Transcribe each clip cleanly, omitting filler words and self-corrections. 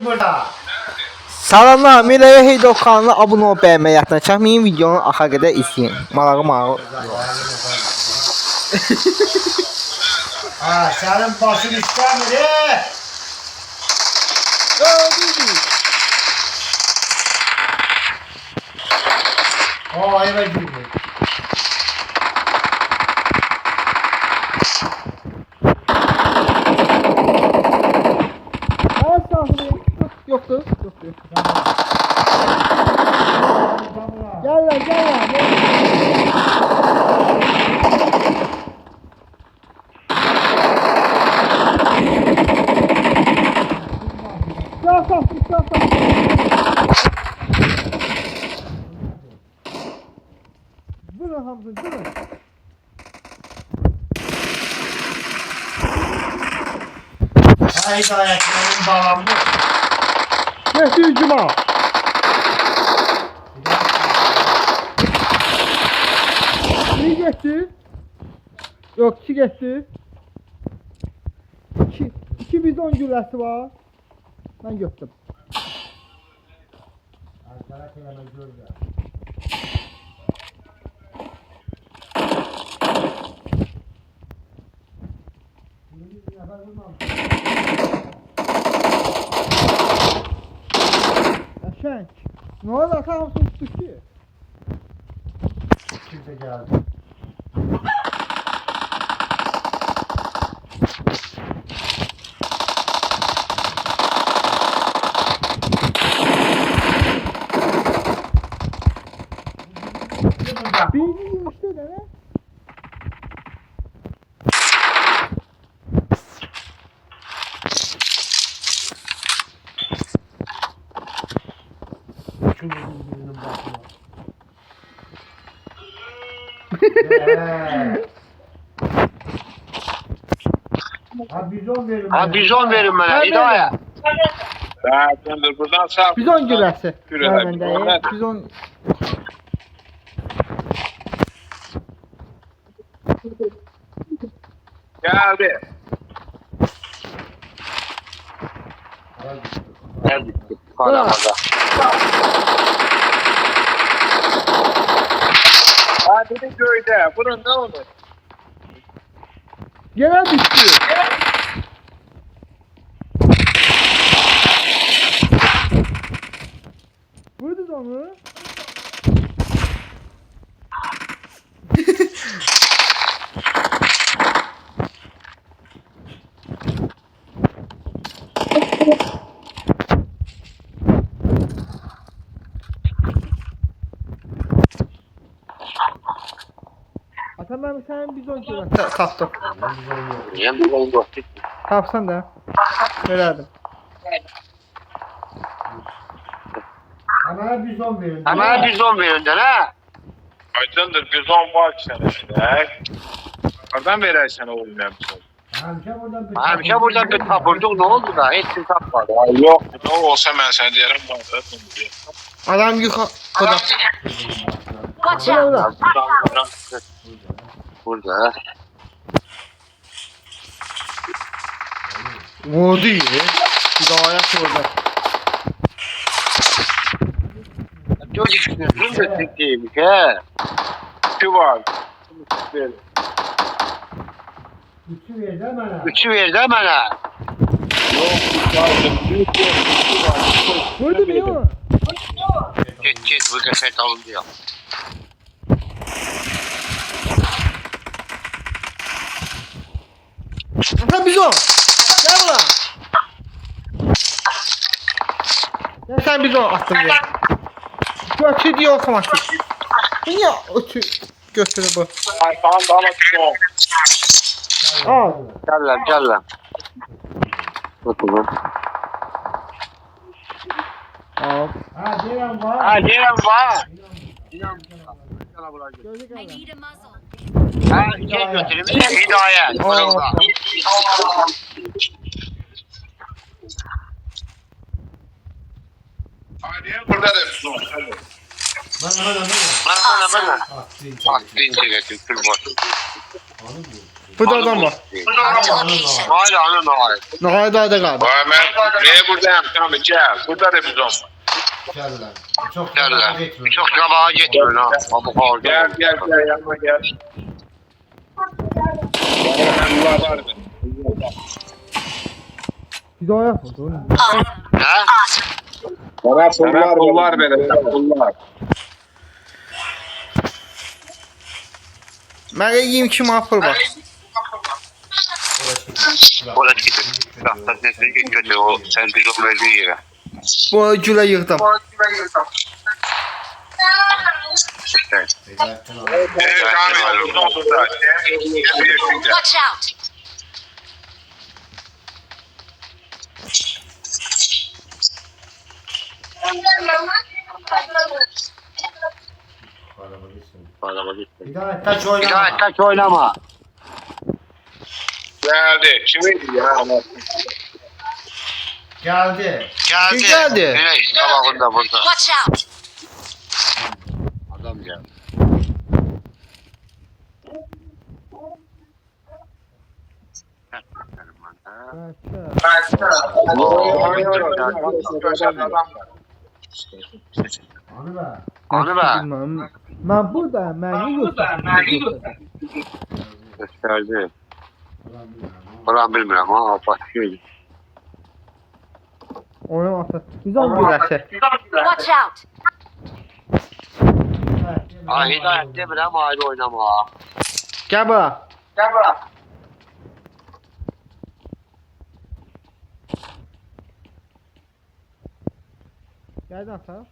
Burada. Salamlar, Miraya Heydov kanalına abunə olub bəyənməyi yaddan çəkməyin, videonu axıra qədər izləyin. Marağı. Ha, senin başın istemir O eve girdi. Yoktur. Gel lan. Sağ. Vurun hamzını, vurun. Haydi ayaklarım bağlandı. Geçti hücuma. Bir geçti. Yok, iki geçti. İki bizon gülləsi var. Ben götürdüm. Arkadaş hemen gördü. Şenk. Ne oldu? Ata hamsın tuttu ki? Kimse geldi. Birini yemişti de ne? Şu birinin başına. Ha bizon verin bana. İdaya. Zaten buradan sağ. Bizon gülləsi. Gülələr. Məndə bizon. Geldi. Geldi. Kanamaza. Hadi de köyde. Bunun ne olur? Gene düştü. Vurdunuz onu. Ata ben sen bizon gülləsi tapdım. Yem oldu. Tapsan da. Verərdim. Bana bizon verin. Ama bizon verinden ha. Aydındır bizon var senin. Oradan verirsen olmayan bizon. Hemşe buradan bir tapırdık ne oldu da hiç kim tapmadı. Yok ne olsa ben sana diyelim vardı. Adam yukarı. Watch out! Burada. Vurdu iyi. Bir daha ayak orada. Çocuk ne tekiymiş he. Şu var. Üçü ver de bana. Üçü verdi bana. Vurdu mu ya? Git bu sefer alındı ya. Ata bizon. Gel ulan. Ya sen bizon attın ya. Götü diye otomatik. Niye ötü götürü bu? Tamam daha çok. Al. Gel lan. Bakalım. Al. Ha diyen var. Ha diyelim var. Gözü I kalın. need a muzzle. Ha şey götüreyim. Hidayet. Burada. Burada da bizon. Bana. Bana. Attı. Aklınca getir. Kül var. Onu diyor. Burada adam var. Marked a location. Hala ana nail. Nəhayət adı qaldı. Ben buradayım Sami gel. Burada da bizon. Geldiler. Çok Geldiler. Çok sabaha getiriyor ha. Bu kaldı. Gel yanıma gel. Bunlar var mı? Bir daha yapmadı oğlum. He? Sana pullar verin. Pullar. Mənə 22 manat pul var. Orada gidiyor. Tahta sesini götür o sen bizon verdiği yere. Bu gülə yığdım. İşte. Evet Sami bizon burada. Watch out. Bana gitsin. Taç oynama. Bir daha kaç oynama. Geldi. Kimiydi ya? Geldi. Geldi. Kim geldi? Yine kabağında burada. Watch out. Adam geldi. Onu da. Onu be. Mən buradayım, məni yoxdur. Gösterdi. Ulan bilmiyorum ama başlıyor. Onu atır. Biz onu güləşək. Watch out. Ha hidayet değil mi lan ayrı oynama. Gəl bura. Gəl də atar.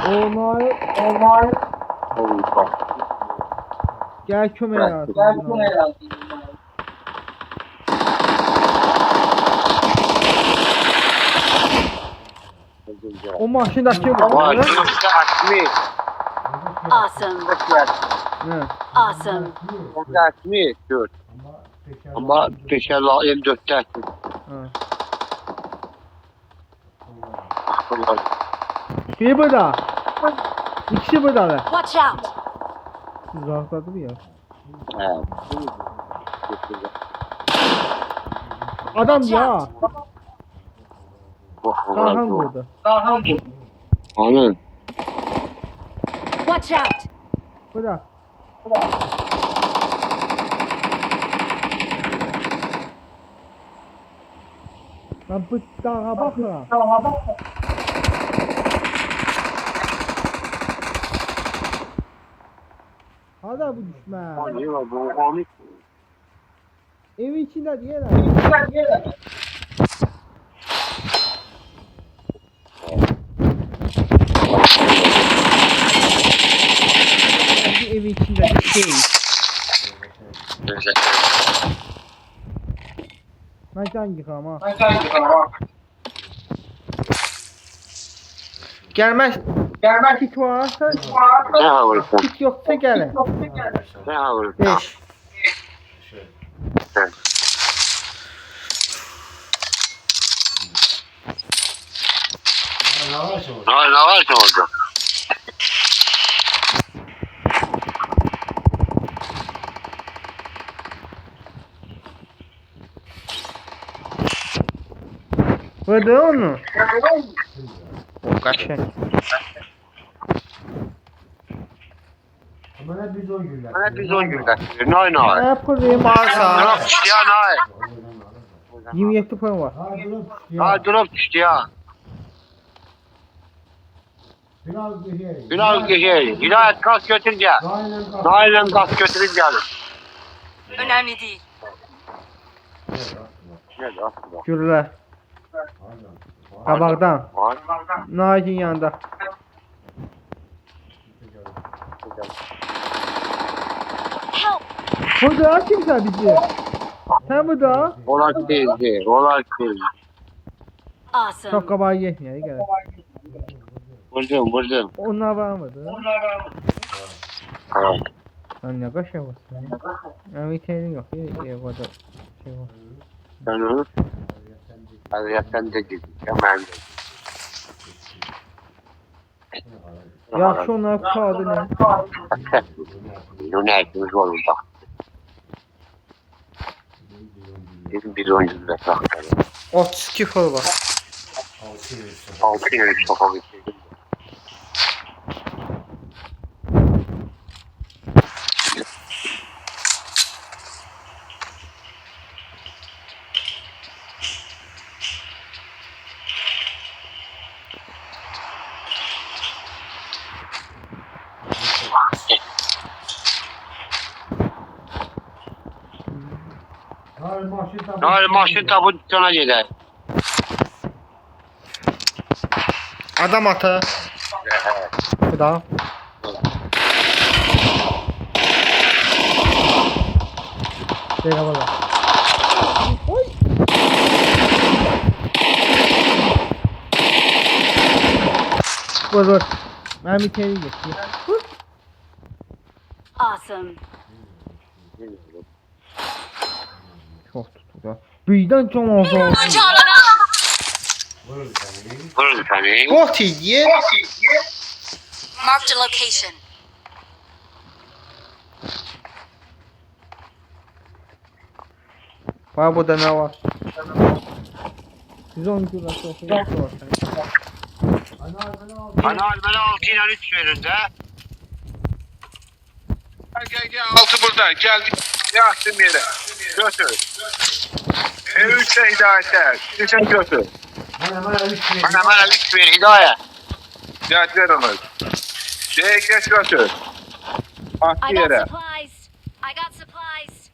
Onlar gəl kömək lazım. O maşındakı Vay var. çocukta akmi. Awesome. Nə? Awesome. Orada akmi diyor. Ama teşekkürler 54'te akmi. Ha. Bunlar. Bir burada. İkisi buradalar. Watch out. Uzaqdadır ya. Evet. Adam ya. Dahan Bu. burada. Onun. Watch out. Burada. Lan bu dağa bakma. Hada bu düşme. Niye var bu komik? Evin içinde diye lan. Bence evin içinde bir şey. Ben can yıkam ha. Gelmez. Kit varsa, Ne havursun? kit yoksa gelin. Ne havursun? 5. Ne var ki orada? Ne var ki orada? Vurdu onu. O kaçın. Ama ne biz o güller. Bana biz 10 gün kaçırıyor. Ne oynar? Ne yapayım varsa. Drop düştü ya ne? 27 puan var. Ha durup Ha drop düştü ya. Biraz bir şey. Günah geçer. Hidayet gaz götür gel. Nail'den gaz götürüp gelin. Önemli değil. Ne de aslında. Gürlər. Qabaqdan. Var. Naikin yanında. Help. Burada kimsə bizi? Sən burada? Onlar değildi. Onlar değil. Awesome. Çox qabağa getməyək gəl. Vurdum. Onlar var mıdır? Ha. Lan ne qaşa var? Əmi teyin yox. Evada şey var. Sen onu Hadi ya sen de gidin. Hemen de. Yaxşı onlar qurtardı ne? Yönetimiz var orada. Bir oyuncuda saklarım. 32 fır var. 6 yıl sokağa getirdim. Nari maşın tabu sana gider. Adam atı. Bir daha. Gel bana. Oy. Vur. Ben bir kere geçtim. Awesome. Çok tutuyor. Birden can oldu. Vurun seni. Got iyi. Marked a location. Var burada ne var? Biz 10 gün sonra Bana bana 6 ile 3 verin de. Gel altı burada. Geldik. Yaktım yere. Götür. Üçte hidayetler. Geçen götür. Bana 3 ver hidayet. Geldiler onu. Geç götür. Attı I got yere. supplies. I got supplies.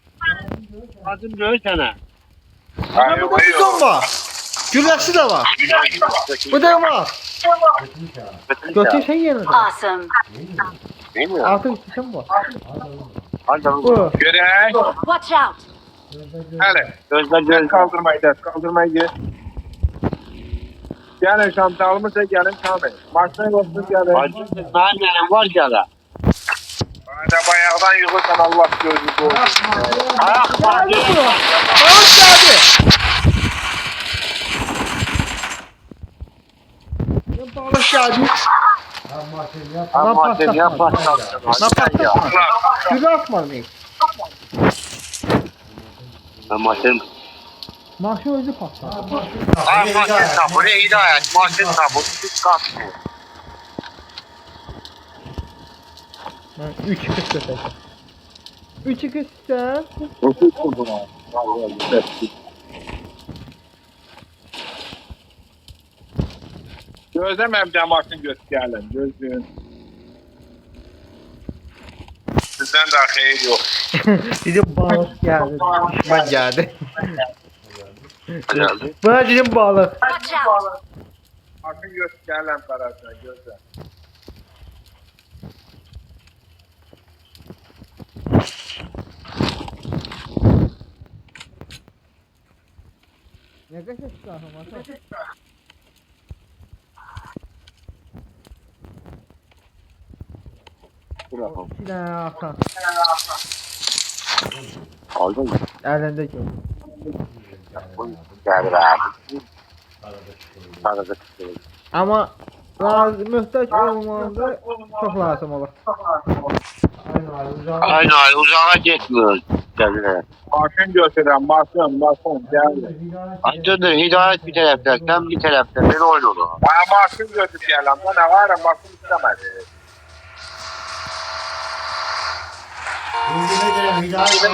Adım diyor sana. Ha burada bizon var. Güllesi de var. Bu da var. Götür şey yerine. Awesome. Değil mi? Artık sistem var. Hadi Bu. Görek. Watch out. Hele. Gözler Gel göz. kaldırmayı da. Kaldırmayı gel. Gelin şamtalımıza gelin kalmayın. Maçtan yoksun gelin. Annem var ya da. Hadi bayağıdan yıkılsan Allah gözü doğru. Ayak var. Geldi bu. Hoş geldi. Ne balık geldi. Ama sen yapma. Ne patlatma. Gülü atmadı. Ama sen. Maşı özü patladı. Ay maşın tabu ne hidayet. Maşın tabu. Siz kalkmıyor. Ben 3 kız götüreceğim. 3 kız sen. Gözlemem cemaatini gösterelim. Gözlüğün. Sizden daha hayır yok. Dedim balık geldi. Düşman geldi. Herhalde. Bana dedim balık. Watch out. Bakın gösterelim tarafına gözlem. Ne kadar çıkarım Bir tane Hakan. Aldın mı? Elinde gör. Gel abi. Sarıda tutuyorum. Ama lazım, mühtaç olmanda çok lazım olur. Aynen öyle uzağa gitmiyoruz. Gel. Bakın gösteren basın geldi. Aslında hidayet bir tarafta, sen bir tarafta. Ben oynadım. Bana basın gösterelim. Bana var ya basın istemedi.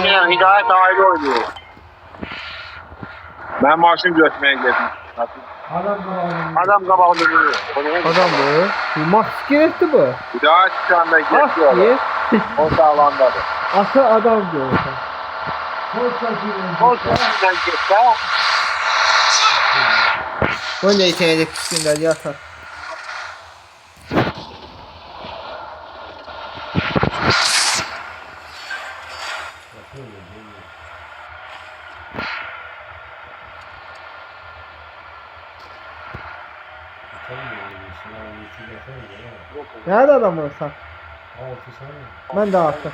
Benim hidayet ayrı oynuyor. Ben maşın götürmeye geldim. Adam kabağını vuruyor. Adam bu. Bu maske etti bu. Bir daha şu anda geçiyor. Maske. O sağlandadır. Atı adam görürsen. Koltuğundan geçse. Bu ne yeteneği kısımlar yatar. Nerede adam olsan? Ben de attım.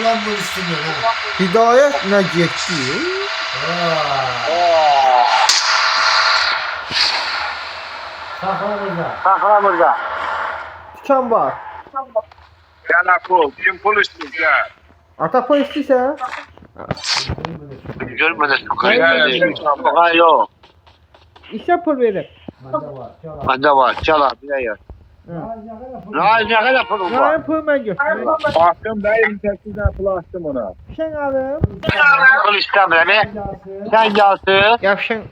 Lambın üstünde ha. Hidayət nə getdi? Sakla burada. Sakla burada. Dükan var. Gel pul. Kim pul istiyor gel. Ata pul istəyirsən? Görmeden Hayır. Hayır yok. İşə pul verir. Bende var. Çal. Bende var. Çal abi. Bir de yer. Ay, ne kadar pul. Ne kadar pulun var? Mənim pulu mən götürürəm. Baktım dayım tepsiden pul açtım ona. Sən alım. Pul istemiyorum. Yası. Sen gelsin. Yavşan.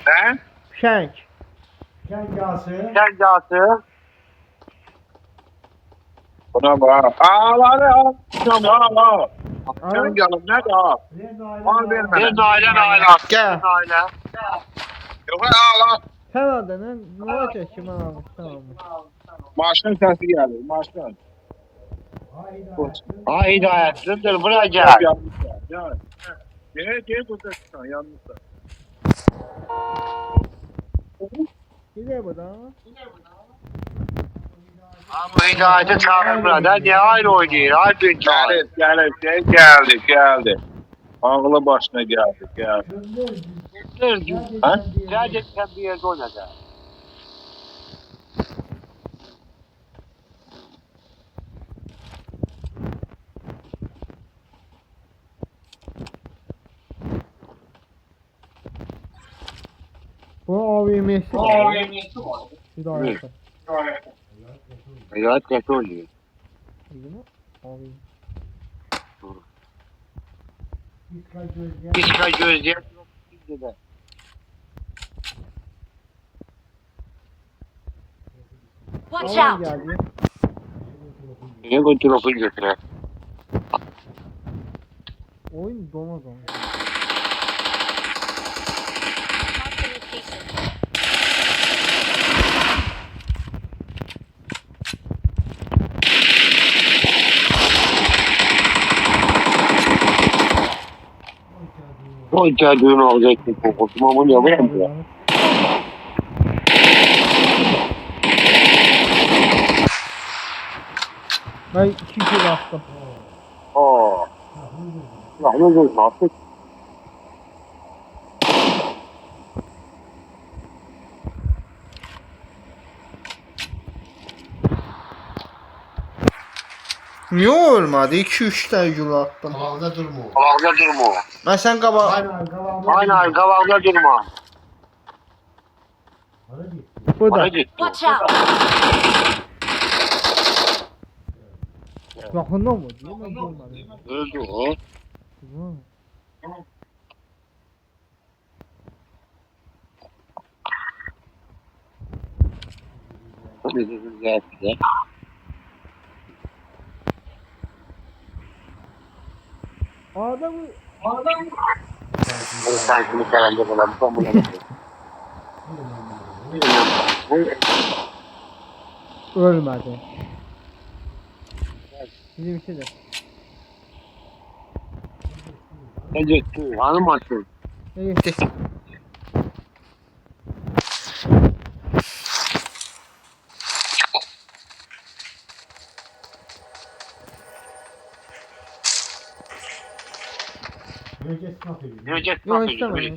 He? Şənk. Sen yası. Sen gelsin. Buna bak. Al hadi al. Tamam al. Sen gelin ne de al. Al verme. Bir aile aile. Gel. Aile. Yok al al. Sən aldın. Nə olacaq ki mən almış? Tamam. Maşın sesi geldi. Maşın. Ha hidayet. Dur buraya gel. Yanmışlar. Gel. Gel bu sesten yanmışlar. Gidiyor burada. Bu hidayeti çağırın burada. Niye ayrı oynuyor? Ayrı bir Geldi. Ağlı başına geldi. Dur. Ha? Gerçekten bir yerde oynadı. Bu AVM'si var. Hidayət. Hidayet kötü oynuyor. Değil AVM. Hiç kay gözleyen yok. Bizde de. Watch Alan out! geldi. Niye kontrolü götürer? Oyun donmaz ama. Mark the location. O içerdiğini alacaksın kokusunu ama ne yapayım ya? Ben 2 kilo attım. Aa. Ya ne diyorsun artık? Niye olmadı? 2-3 tane kilo attım. Kavağında durma. Kavakda durma. Ben sen kaba... Aynen kavağında. Aynen kavakda durma. Bana git. Bu Bana da. gitti. Watch out! Yakından mı? Değil mi? Olmadı. Öldü o. Hı. Hadi güzel güzel. Adam Sen kimi sevence falan ben buna bakıyorum. ölmedi. Bizimki de. Ne gitti? Hanım açın. Ne gitti? Önce sınav ediyor. Ne gitti? Yok istemedim.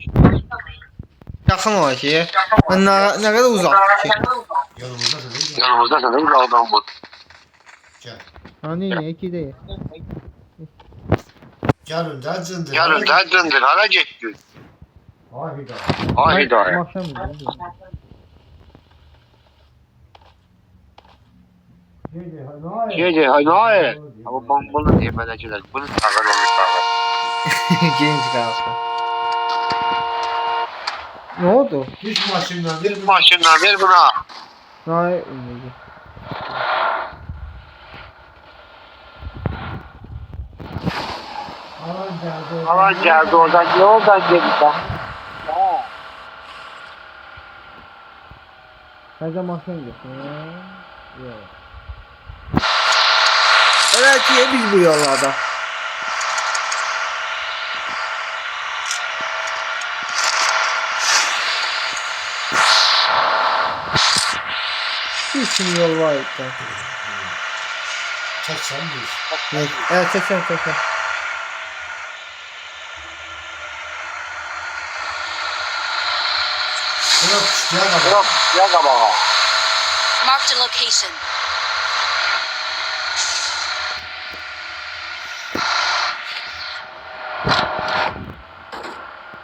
Yakın ola ki. Ne kadar uzak ki. Yanımızda da değil. Yanımızda sana bir adam var. Gel. Ha ne 2 değil. Yanında zındır. Yarın da döndür. Hala gitti. Ay da. Ha hidayet. Akşam gidiyor. Gece hayır. Gece hayır. Ama bombalı diye meleciler. Bunu sakar olmuş sakar. Genç kaldı. Ne oldu? Hiç maşından bir Maşından ver buna. Hayır ölmedi. alan geldi. Alan geldi oradan. Yoldan geldi sen. Sadece mahzen gidiyorsun. Yok. Evet diye biz bu yollarda. Bir sürü yol var işte. Çeksen bir. Evet, evet 80 80. Yok çıkıyor Yok baba. ya kabağa. Marked a location.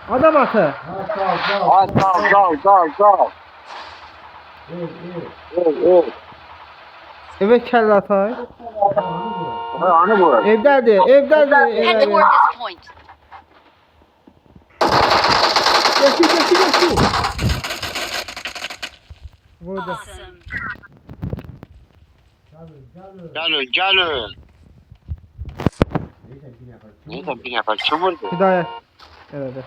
Adam atı. Ha dal dal. Al dal. Evet evet. Evet. Evet kelle atay. Anı bu. Evdədir, evdədir, Head toward evdədir. this point. Geçti. Burada. Awesome. Gelin. Neyse bir Neyse bir nefer kim vurdu? Hidayet. Evet.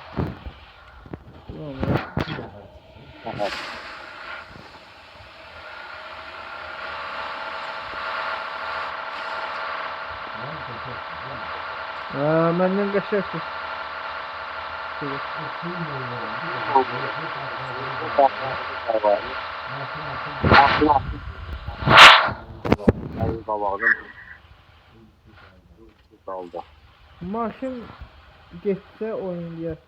Məndən qaçarsınız. Maşın geçsə oynayacaq.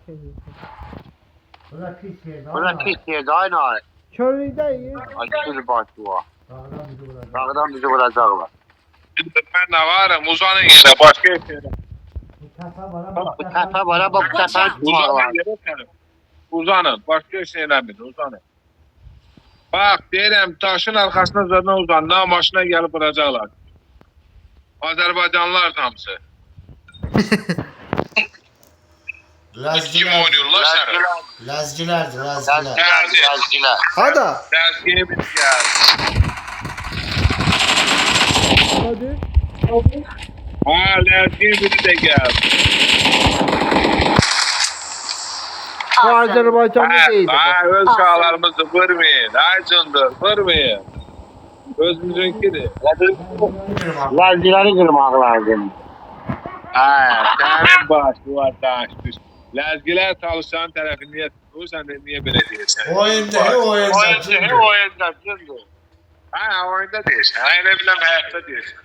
Bırak pis yerde. Buna pis yerde aynı ay. Körlükdəyik. Açılır başlığa. Dağdan bizi vuracak. Dağdan bizi vuracaklar. Ben de varım uzanın yere başka yere. Bu tepe bana bak. Bu tepe bana bak bu tepe tutmak Uzanın var. yere senin. Uzanın. Başka şey eləmeyin. Uzanın. Bak deyirəm taşın arkasına zaten uzanın. Ha maşına gelip vuracaklar. Azerbaycanlılar hamısı. Kim oynuyorlar sen? Lazgilerdi Lazgiler. Hada. Derskiye bir gel. Hadi. Ha derskiye biri de gel. Bu Awesome. Azərbaycanlı deyildi. Ha öz şahlarımızı vurmayın. Ay cındır vurmayın. Özümüzünkidir. Lazgileri kırmak lazım. Ha senin baş vatandaş. Lezgiler çalışan tarafı niye tutuyorsan niye böyle değilsen? Oyunda Oyunda cündür. Ha oyunda değilsin. Ha ne bileyim hayatta değilsin.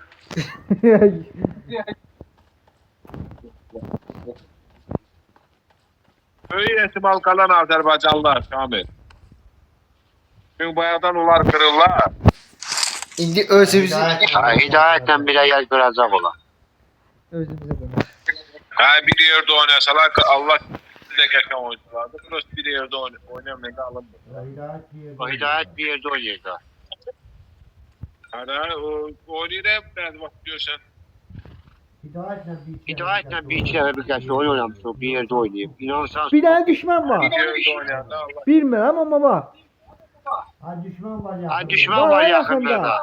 Öyle ihtimal kalan Azerbaycanlılar Kamil. Çünkü bayağıdan onlar kırırlar. İndi özümüzü Hidayetle bile yer görecek olan. özümüzə dönək. Ha bir yerde oynasalar Allah size geçen oyunculardı. Burası bir yerde oynamaya da alınmıyor. O hidayet bir yerde oynayacak. Hani oynayayım ben bak diyorsan. Hidayetle bir iki kere bir kez oyun oynamış o bir yerde oynayayım. İnanırsan Bir dənə düşmən var. Bir yerde oynayan da Allah. Bilmirəm amma var. Ha düşman var ya. ha, düşman var yakında da.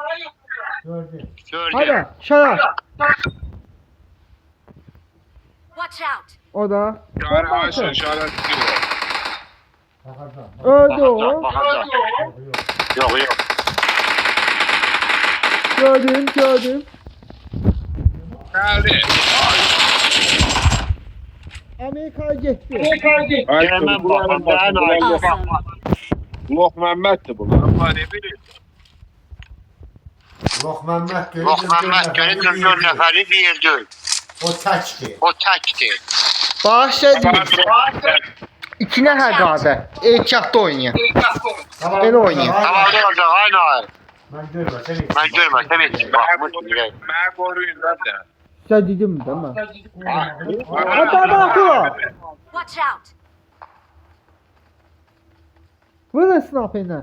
Gördüm. Gördüm. Hadi şarap. Watch out. O da. Yani Ayşe şahane tutuyor. Bakacağım. Öldü o. Bakacak. Yok. Yok. Gördüm. Geldi. Amerika'ya getdi. Gelmem bakalım daha ne ay. Loh Mehmet'ti bu. Ama ne bileyim. Loh Mehmet göründü. Yok Mehmet gönül dört neferi bir yerde öl. O taçtı. O tekti. Bağışladı. İki nəfər qaldı. Ehtiyatda oynayın. Tamam. Öyle oynayayım. Tamam olacak aynı ay. Ben görmesem hiç. Ben görmesem hiç bakmış bile. Ben koruyun zaten. Sizə dedim də mən. Adam atıyor. Watch out. Vurun snapıyla.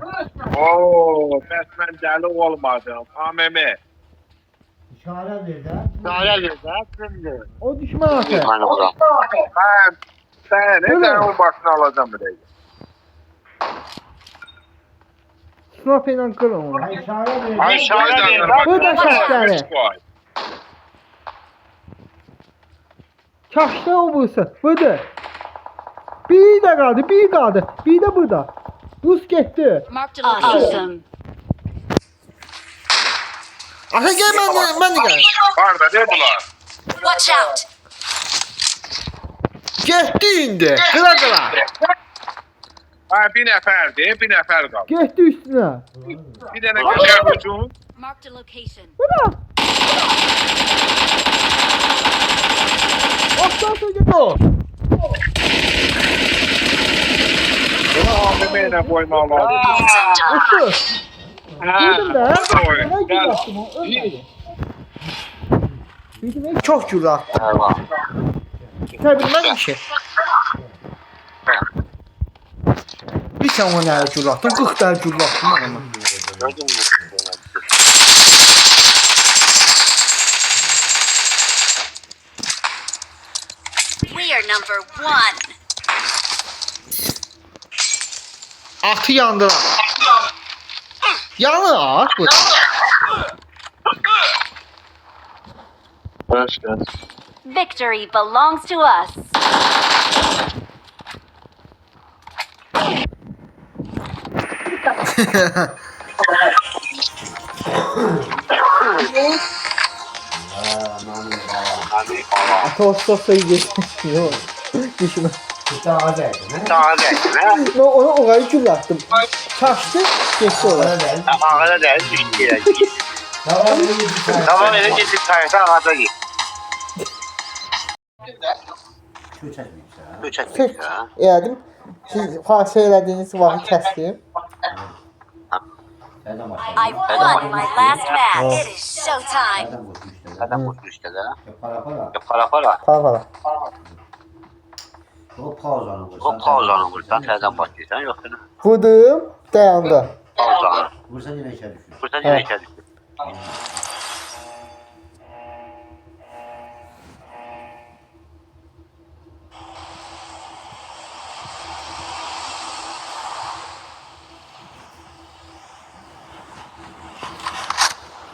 Oo, ben deli olmadım. AMM. İşaret verdi. Sahaya girdi şimdi. O düşman atı. Hani bu da. Ben sen o başını alacağım burayı. Snapıyla kırın onu. Ha işaret verdi. Ay, işaret verdi. Bu da şartları. Kaçtı o burası. Budur. Bir de kaldı. Bir de burada. Rus getdi. Marked a location. Awesome. Ata gel ben de gel. Var da ne bunlar? Watch out. Getdi indi. Kıra. Ha bir nefer kaldı. Getdi üstüne. Bir tane köşe hücum. Marked a location. Bu da. Aslan söyledi o. Bunu AVM'yle koymalı oldu. Ötü. Duydum da. Orada oyun. Ona gül Gel. attım o. Ölmedi. Duydum çok gül attım. Eyvah. Bilmez bir şey. Bir sen ona nereye gül attın? 40 tane gül attım adama. Gördün mü? We are number one. Atı yandılar. Yanır bu. Hoş geldin. Victory belongs to us. Hadi Allah. Ağustos ayı geçmiş. Yok. Düşünün. Bir daha geldi ne? Daha gelsin ha. Ben ona orayı gül attım. Çaştı. Geçti oraya. Ara geldi. Ağada değil düştü ya. Tamam öyle bir tane. Tamam öyle gittik sayıda ağada git. Şu çekmiş ya. Bu çektik Tek ya. eğerdim. Siz fark eylediğiniz vakit kestim. Nereden I başladın? won my last match. It is showtime. Nereden vurdu işte? Zaten bu işte de. Ya para para. Ya para para. Para. O pauzanı vursan. O pauzanı vursan nereden başlıyorsan yok senin. Vurdum. Dayandı. Pauzanı. Vursan yine işe düşüyor. Vursan yine içe düştü.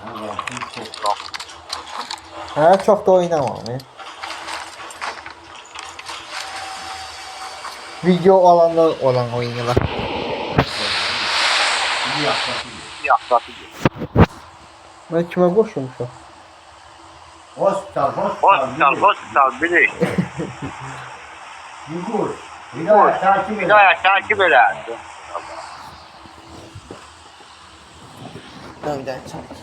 Ha, baktım çok. Ha çok da oynamam ya. Video olanlar olan oyunlar. İyi yaklaşık. Yaklaşık. Ben kime koşmuşum? Hospital, Hospital, hospital bilir. Yugur. Bir daha takip Bir et. daha takip eder. Önden çek.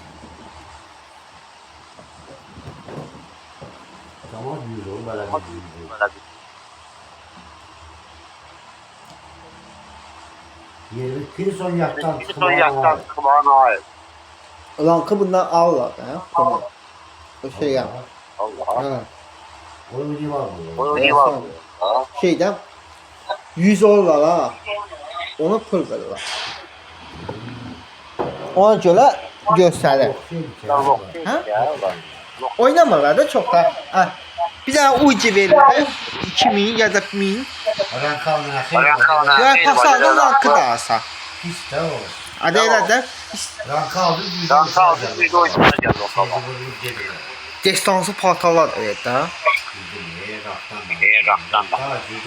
Tamam yürü oğlum böyle bir yürü. Böyle bir- Yeri bir son yaktan Bir son yaktan kımağına ait. Ulan bundan ağlar ya. Tamam. O şey yap. Allah. Ha. Oyunu var bu. Oyunu var mı? Ha? Şeyden 100 olurlar ha. Onu pul verirler. Ona göre gösterir. Ya yok. Ha? Ya ulan. Oynamalar da çok da. Ha. Bir daha ucu verirler. 2000 ya da 1000. Aran kalmına Aran kalmına- Ya pasarda rankı da alsa. Pis de o. Hadi herhalde Ranka aldı. Ranka aldı, bir de oyuna geldi o zaman. destansı paltarlar evet ha. Raktan da.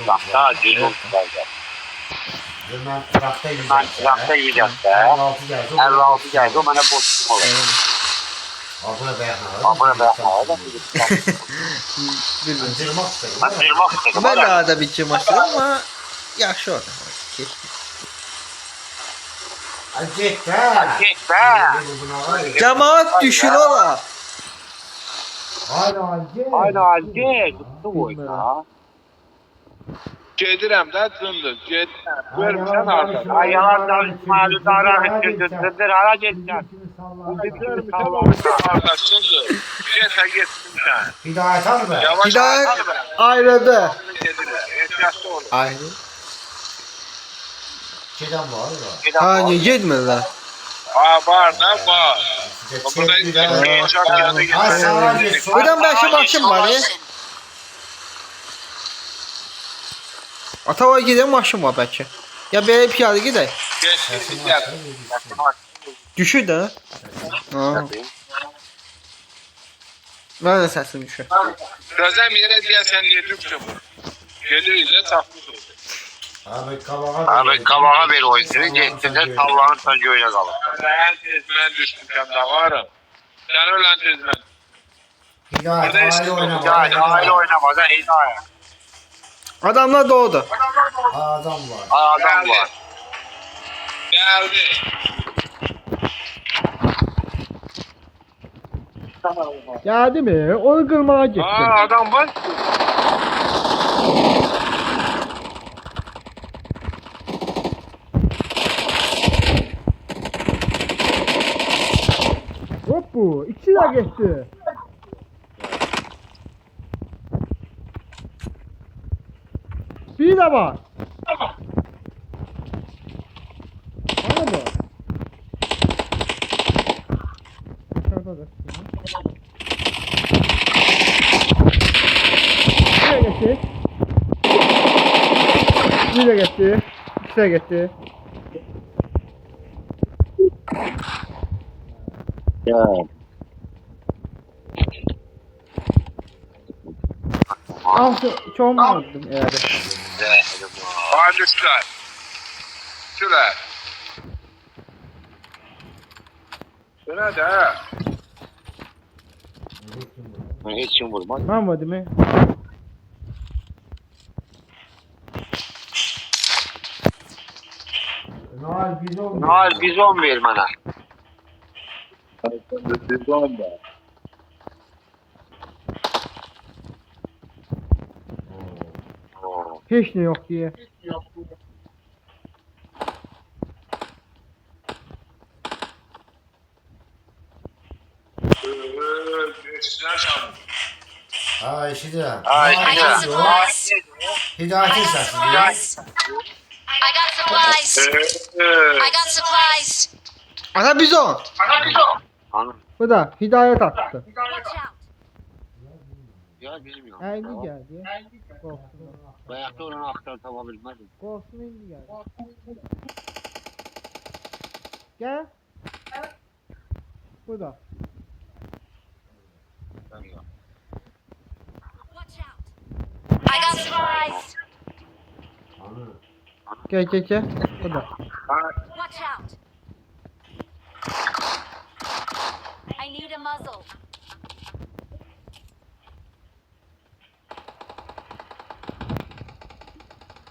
Rakta cüzdan geldi. Ben rakta Ben rakta yiyeceğim de. 56 geldi. 56 geldi, o bana boşluk olur. Abone beğenme. Abone beğenme. Bilmiyorum. Cırmak istedim. Ben kırmak istedim. Ben daha da bir cımasım ama yaxşı oldu. Acet ha. Git be. Cemaat düşür ola. Aynen acet. Aynen git. Tuttu oyuna. Gedirəm də cındır. Gedirəm. Görmüsən artıq. Ay yalandan İsmail'i dara ettirdir. Hara geçeceksin? Görmüsən oyuna artıq cındır. Getə getsin sən. Hidayet al be. Yavaş Hidayet yavaş al be. ayrıldı. Gedirəm. Ehtiyatlı ol. Ayrı. Çeden var ya. Ha niye gitmediler? Var da var. Burada Çet bir daha. uçak yanına Ha sana getirəm. geç. Buradan belki maşın var ya. Atava gidelim maşın var belki. Ya böyle piyade gidelim. Geçsin gəl. Düşür de. Ha. Ben de sesim düşür. Gözəm yerə deyəsən yedirmişəm. Gedirik də çapmış olur. Abi kabağa Abi kabağa bir oyuncuyu geçtiğinde sallanırsan göğüne kalır. Ben tezmen düşmüşəm də varım. Sən ölən tezmen. Hidayet aile oynama. Yani aile oynamadan hidayet. Adamlar doğdu. Adam var. Adam var. Geldi. Geldi mi? Onu kırmaya gitti. Aa adam var. bu. İkisi de gitti. Bir de var. Var mı? Dışarıda da. Buraya geçti. Buraya geçti. İkisi de gitti. Ya. Altı çoğum aldım yani. Hadi şular. Şular. Şuna da. Hiç kim vurmaz. Ben mi değil mi? Noel bizon. Noel bizon ver bana. Bizon da. Hiç ne yok diye. Geçtiler sandım. Ha işi de. Ay, I got ya. supplies. Hidayet'in sesi. I got supplies. I got supplies. Ana bizon. Hanım. Bu da hidayet attı. Watch out. Ya bilmiyorum. Ha indi geldi. Korksun. Bayakta olan aktar tapabilmezdim. Korksun indi geldi. Gel. Bu da. Watch out. I got supplies. Gel. Bu da. Watch out. I need a muzzle.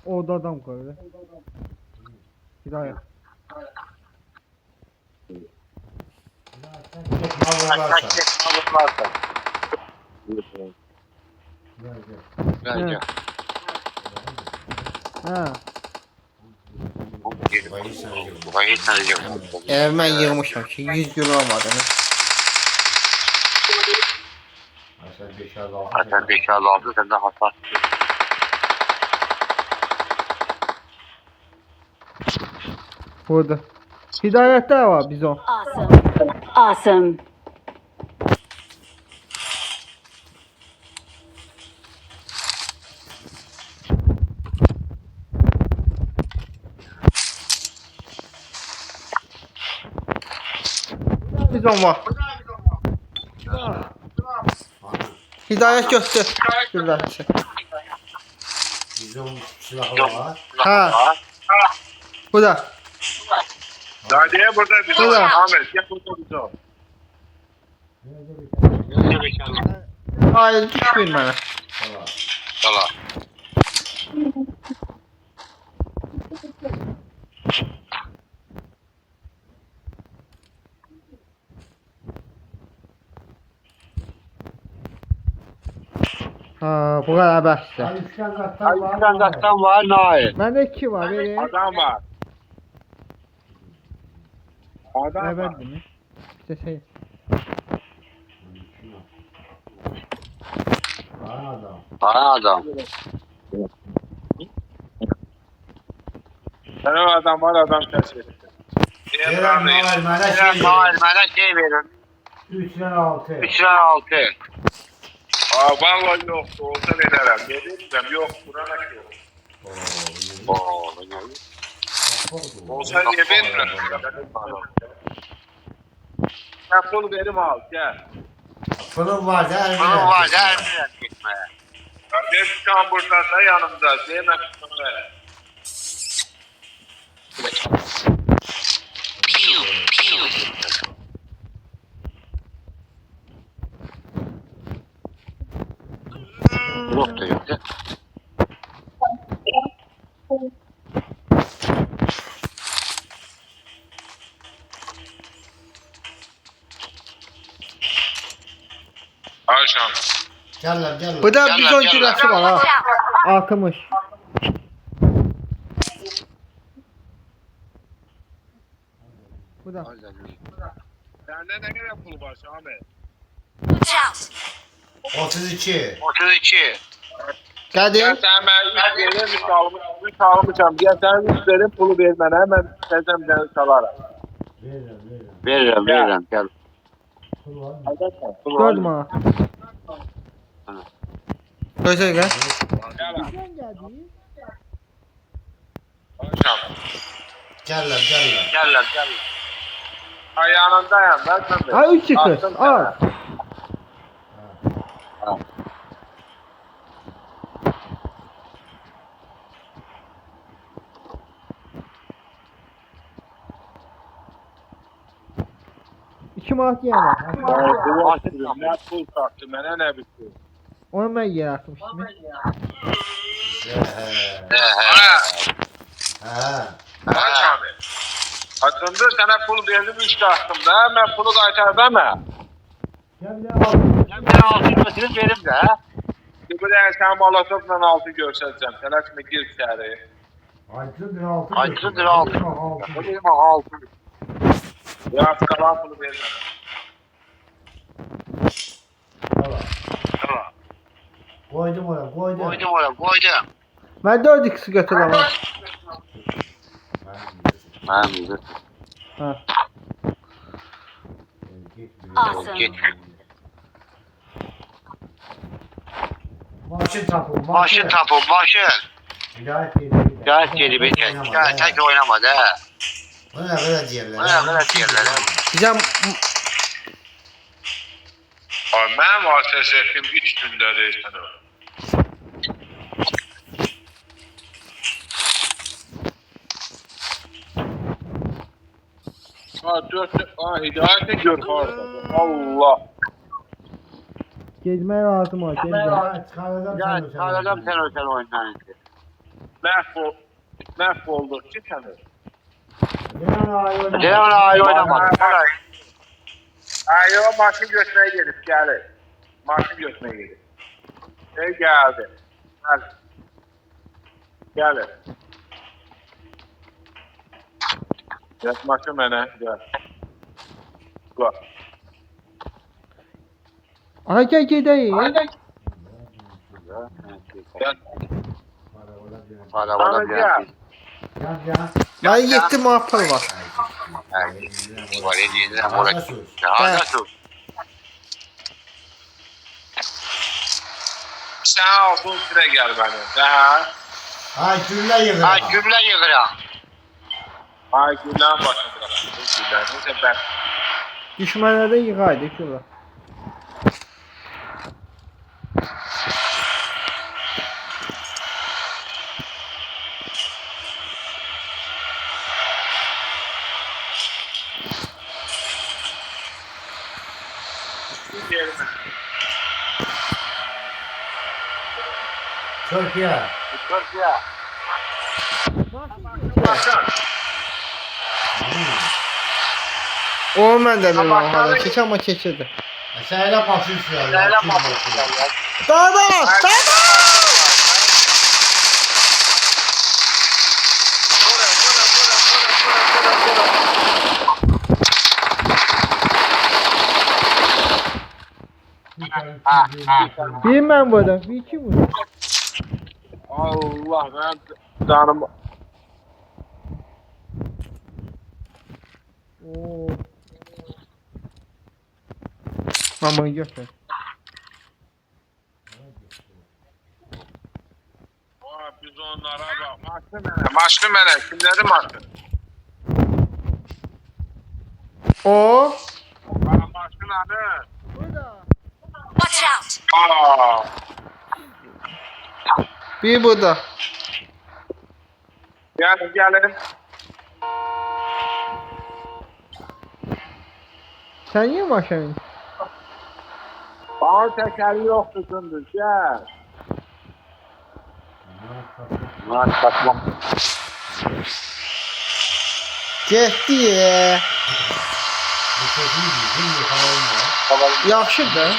Orada adam koydu. Hidayet. Alırlarsa. Gel gel. Ha. Buraya saracağım. Ben yığmışım ki 100 euro almadınız. Sen 5 al Sen 5 aldın sen de hasar. Burada. Hidayette var bizon. Awesome. Awesome. Bizon var. Hidayet göster. Şurada. Bizon silahı var. Ha. Bu da. Dadiye burada bizon. Şurada. Ahmet gel burada bizon. Hayır düşmeyin bana. Tamam. Ha bu kadar beste. Ay üçgen zaten var. Ayıptan zaktan var Nail. Bende 2 var. Vereyim. Adam var. Adam Ne var. verdi mi? İşte şey. Var adam. Bana adam. Senin adam var adam keşfetti. Kerem Noel bana Sen şey Nail bana şey verin. 3'den 6. 3 lira 6. Aa vallahi yoktu. Olsa ne derim? Ne diyeceğim? Yok. Burana yok. Olsa niye vermiyorum? Sen pul verim al. Gel. Fırın var da Bunun var ya Ermeniler gitmeye. Kardeş kan buradaysa yanımda. Zeynep şunları. Yok da yok ya. Al şans. Gel lan gel lan. Bu da Gel bizon lan, gel cilası var Watch ha. out. 60. Bu da. Sende ne kadar pul var Şamil? Watch out! 32. 32. Geldi. Gel sen ben 3 verim 3 almışam. Gel sen 3 verim pulu vermene hemen tezem ben salarım. Veririm. Veririm. Gel. Pul var mı? 4 manat. Gözə gəl. Gel. Gəllər. Ayağındayım ben sen de. Ay 3 çıxır. Attım Al. İki manat yenə. Ne pul taktı bana ne bitti. Onu mən yerə atmışdım. Bak Şamil. Hakkında sana pul verdim 3 taktım da ben pulu kaytardım mı? Ben 6 götürüp verim de. Bir de sen molotofla 6 göstereceğim. Telaşma gir içeri. Aydındır 6. Aydındır 6. Bu benim 6. Biraz kalan pulu vermem. Tamam. Koydum oraya, koydum. Koydum oraya, koydum. Mən 4x götürəm. Ben bizi. Ha. Awesome. Git. Maşın tapın, Başın tapın, başın. Hidayet geliyor. Gayet geri bir tek. Gayet tek oynamadı ha. Bu ne kadar diyorlar? Bu ne kadar diyorlar ha. Bizə Ben vasıta şefim 3 günde değiştim. Hidayete gör orada. Allah. gezmək lazım o. Gezmək. Ya çıkaracağım Ya sana. çıkaracağım sen o sen oyundan. Mahvolduk ki seni. Ceyhan aile oynamadı. Ayo maşın götürmeye gelip gelir. Maşın götürmeye gelip. Geldi. Gel. Gelir. Gel maşın bana gel. Bak. Aha gəl gedəyik. Gel. Hala bana bir yer. Mən 7 manat pul var. Var ediydi. Oraya. Ya nasıl? Sen altın süre gel bana. Daha. Ay gülle yığın. Ha cümle yığır ya. Ay günden başladı. Günden. Neyse ben. Düşmənlərdə yığaydı şurada. Yerine. Türkiye. Türkiye. Başkan. O məndə bir var hala. Keçən amma keçirdi. Şeyle basın şuraya. Neyle Kim bakıyorsun basın? ya? Dada! Dada! Bir mən burada, bir iki burada. Allah ben canım. Oo. Mən bunu götür. Biz onlara bak. Maşkın mene. Kimleri maşkın? O. Maşkın adı. Watch out! Aa. Bir burada. Gelin. Sen niye maşayın? Bana tekeri yoktu gündüz. Gel. Lan saçma. Getdi ya. Bu sözü bizim yıkalalım ya. Yaxşıdır.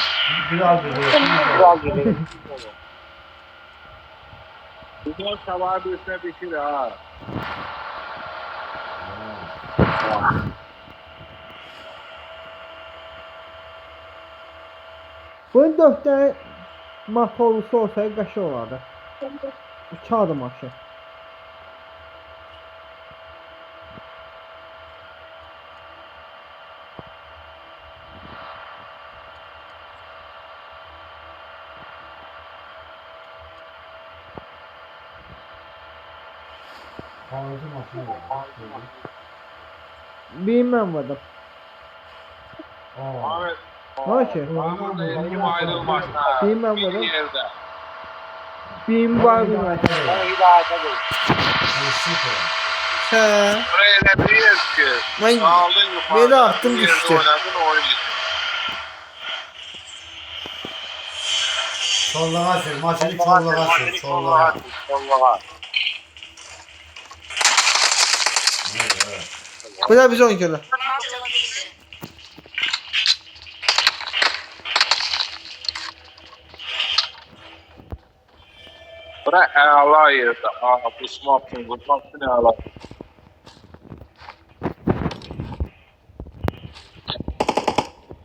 Biraz bir Kral gibi. Güzel sabah bir üstüne dikir ha. Bunun 4 tane motorlusu olsaydı qaşı olardı. 2 adım maşın. Havacı maşını var. Bilmem vardım. Aa. Ahmet. Ha ki? Burada elim ayrılmaz. Bilmem Bir vardım. yerde. Benim var bilmem. Bana hidayete ver. He. Buraya ne biliyoruz ki? Ben Aldın yukarı. beni attım bir yerde düştü. Oynadın oyun için. Sollağa sür. Maşını sollağa sür. Sollağa. Sollağa. Evet. Bu da biz 10 kilo. Marked a location. Bura əla yerdə. Bu smoking, bu smoking əla.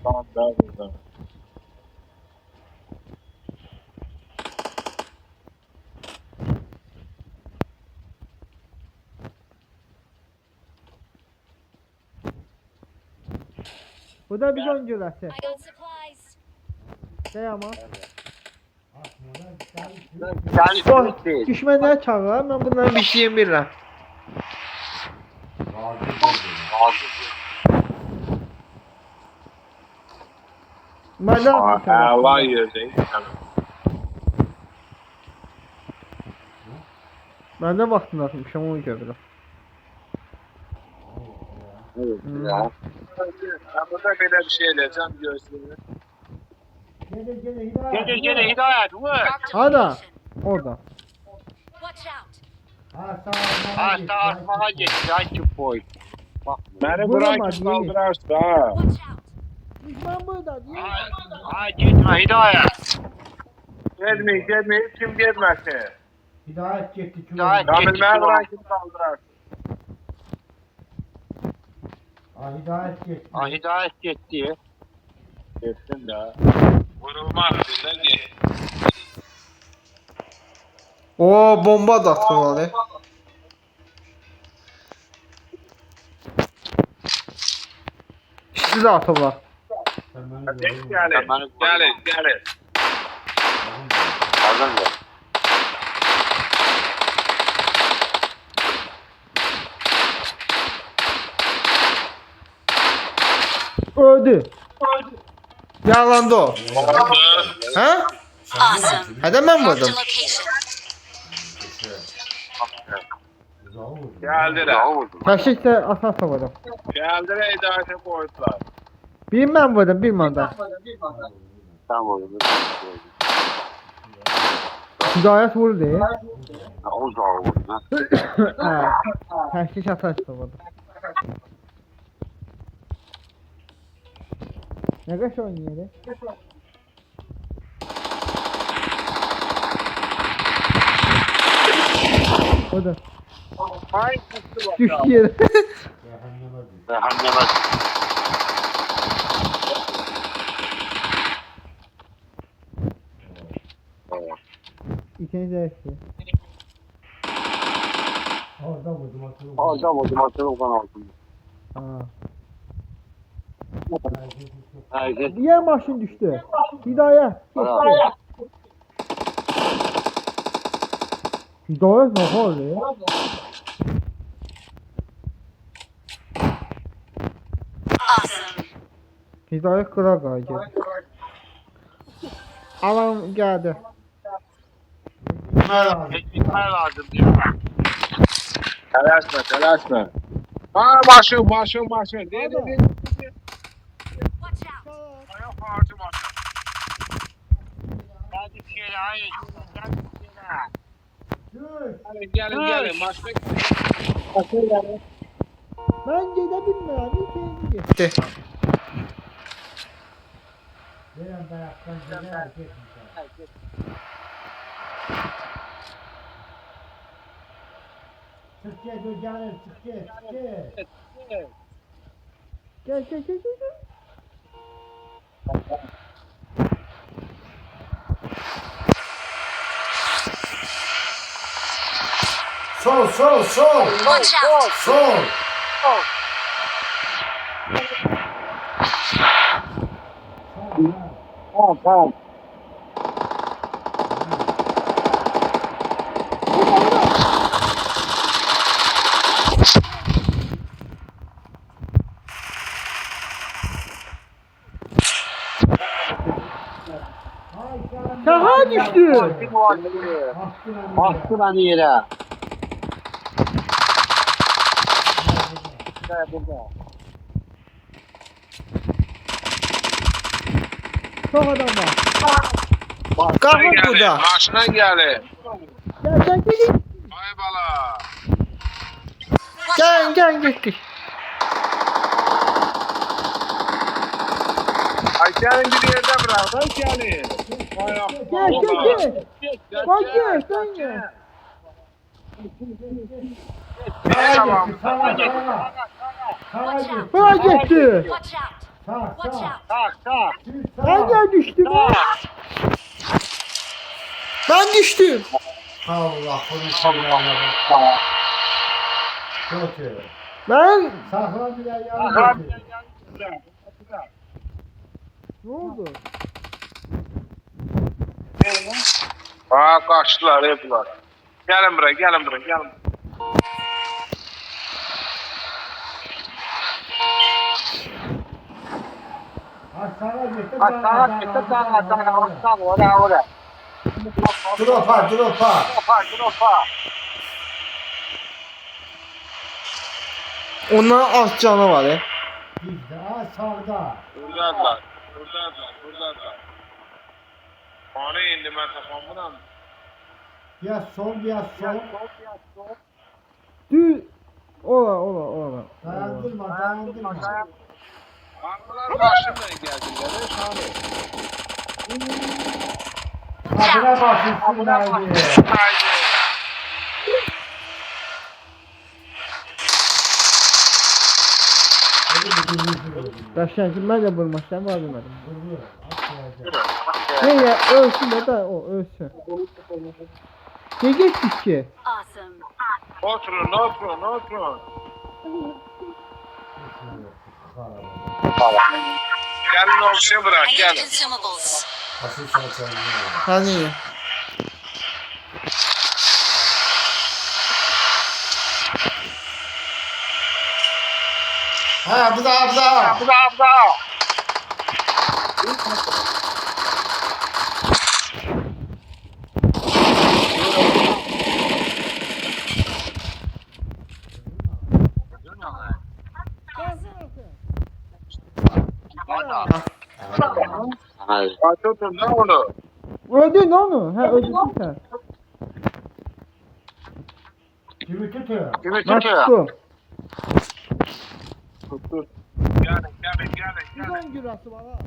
Tamam, burada. Bu da biz 10 kilosu. I got supplies. Ne ama? Yani Oh, değil. düşmənləri çağırar. Ben bunların bir şeyini bilirəm. Vacip oldu. Məndə Əla yerdəyik. Məndə vaxtını atmışam onu görürəm. Ya. Burada belə bir şey eləyəcəm, gözlüyü. Gene hidayet vur. Marked a Hada. location. Orada. Watch out. Hasta asmağa geçti. Ay çık boy. Bak. Məni Vuramadı, bırak ki, yeni. saldırarsın ha. Watch out. Düşmən burada değil. Ay gitme hidayet. Gelmeyin, kim gelməsin. Hidayet gitti. Hidayet. Kamil məni bırak ki, saldırarsın. Hidayet gitti. Ay hidayet gitti. Geçsin də. Vurulmaz bizdən get. Oo, bomba da atıyorlar. İşte de atıyorlar. Sen beni Gəlin, görüyorsun. gəlin. Pardon ya. Öldü. Yalandı o. Ha? Awesome. Hadi ben Marked a vurdum. location. Uzağa vurdu. Gəldilər. Daha vurdum. Taşıkla asas vurdum. Gəldilər, idarə qoydular. Bilmem vurdum, bilmem de. Sen vurdun. Hidayet vurdu. Uzağa vurdun ha. Ha. Taşık asas vurdum. Ne kaç oynuyor? O da. Ay, tuttu bak. Düştü yere. Cehenneme düştü. Cehenneme. İkinci dersi. Orada vurdum. Atıyor. Alacağım o zaman senin kan altında. Ha. Herkes. Diğer maşın düştü. Hidayet. Bravo. Hidayet ne oluyor? Awesome. Hidayet kıra geldi. Alan geldi. Gitmeye lazım değil mi? Tələsmə. Ha, maşın. Deyir. Watch out. Ayaq harcı maşın. Hadi bir şeyle hayır. Hadi bir şeyle. Gəlin. Maşına Ben gidebilmem. İkinci gitti. Veren dayaktan güzel gitmişler. Çık git o canım çık git. Gel. Sol sol sol. Watch out! Sol. Tamam tamam. Sağa düştü. Bastı beni yere. Çok adam var. Maşına Kahve gelin. burada. Maşına gelin. Gel gel. Ay bala. Gel gittik. Ay gelin bir yerde bırak. Ay gelin. Ay Gel. Gel. Tamam. Sağa sağa. Sağa Watch git. out! Buraya gitti. Watch out! Sağ Watch sağ. out! Tak tak. Ben de düştüm. Ben düştüm. Allah bunu söyleyelim. Kötü. Ben Saklan bile yardım et. ne oldu? Aa kaçtılar hepler. Gelin buraya gelin buraya gelin. Aşağı gitti. Aşağı gitti sana sana aşağı oraya. Dropa dropa. Dropa. Onların az canı var ya. Gitti. Sağda. Buradadılar. Bana indi ben kafamdan. Ya sol ya sol. Düz. Ola. Dayandırma dayandırma. Arkalar başımla geldiler. Şahane. Abone basın haydi. Haydi. Başlayınca ben de vurmuştum, vurmadım. Vurdu. Atlayacak. Neye ölsün de da o ölsün. Ne geçtik ki? Awesome! Oturun. Gelin olsun bırak I need gelin. consumables. Asıl salçayı yiyor. Hani? Ha bu da. Hayır. Tutun da onu. Öldün onu. Ha öldün sen. Kimi tutuyor? Kimi Ben tutuyor? tuttum. Tutun. Gelin. Bizon gürası var ha.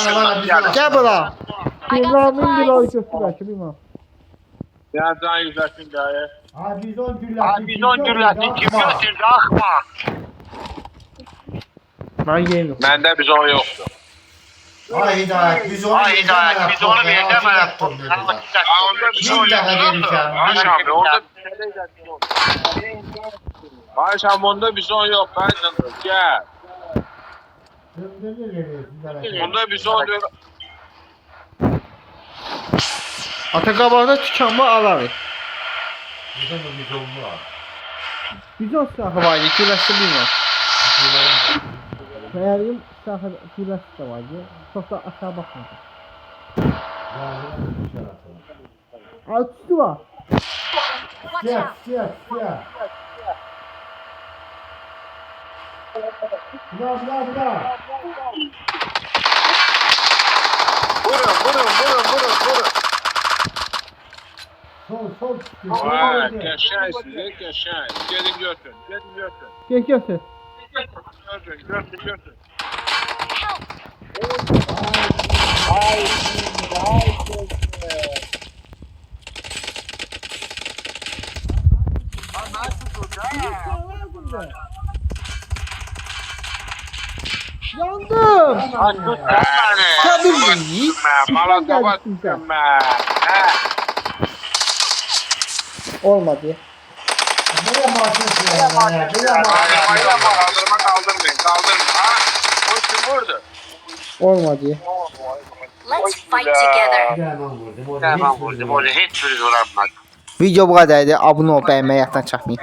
Bana bir Gel bura. Kimramın bir oyuncusu var ki bilmem. Ya can yüzleşin gaye. Ha bizon güllesi. Abi biz on gürlesin kim götürdü akma. Ben yiyeyim. Bende bizon yoktu. Ha Hidayet biz onu Hidayet biz onu bir deme. Aa onda bizon Bir daha yoktu. geleceğim. Ayşem onda Ayşem onda bizon yok. Aydın gel. Döndürür geliyor. Onda bizon yok. Atakabağda tükenme aları. Bizon da bizon var. Bizon silahı var idi. Gürası bilmem. Meğerim silahı gürası da var idi. Çok da aşağı bakmadım. Altüstü var. Watch Siyah out! siyah siyah. Bırak. Vurun. Sol. Vay geçen size geçen. Gelin götün. Gel götür. Götün. Help! Yandım. Tabii. Mala Sen kapat. gelmişsin sen. Olmadı. Nereye maaşını sürüyorsun ya? Nereye Kaldırmayın, maaşını kaldırmayın. Ha, o kim vurdu? Olmadı. Let's fight together. Hemen vurdum. Tamam vurdum. Onu hiç vurulamadı. Video bu kadardı. Abone ol, beğenmeyi, yatdan çatmayın.